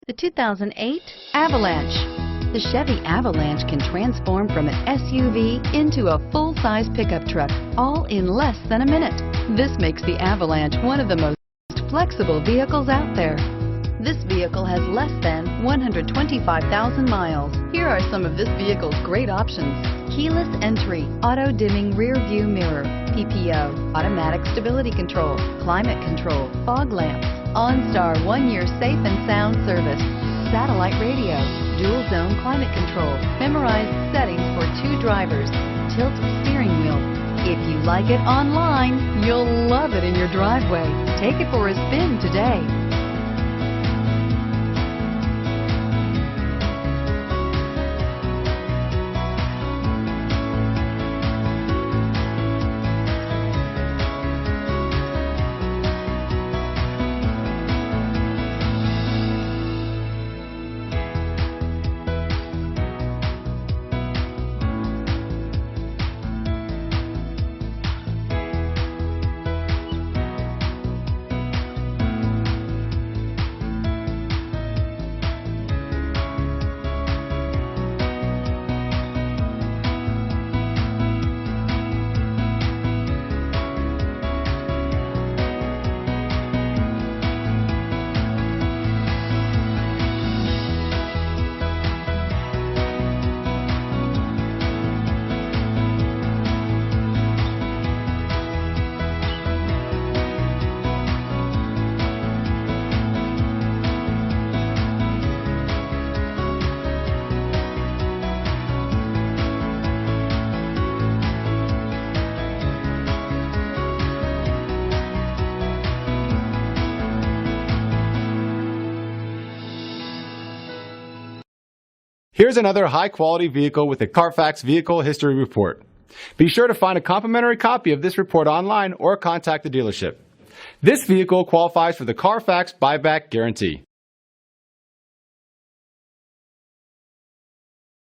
The 2008 Avalanche. The Chevy Avalanche can transform from an SUV into a full-size pickup truck, all in less than a minute. This makes the Avalanche one of the most flexible vehicles out there. This vehicle has less than 125,000 miles. Here are some of this vehicle's great options: keyless entry, auto-dimming rear view mirror, PPO, automatic stability control, climate control, fog lamps, OnStar 1-year safe and sound service, satellite radio, dual zone climate control, memorized settings for 2 drivers, tilt steering wheel. If you like it online, you'll love it in your driveway. Take it for a spin today. Here's another high-quality vehicle with a Carfax Vehicle History Report. Be sure to find a complimentary copy of this report online or contact the dealership. This vehicle qualifies for the Carfax Buyback Guarantee.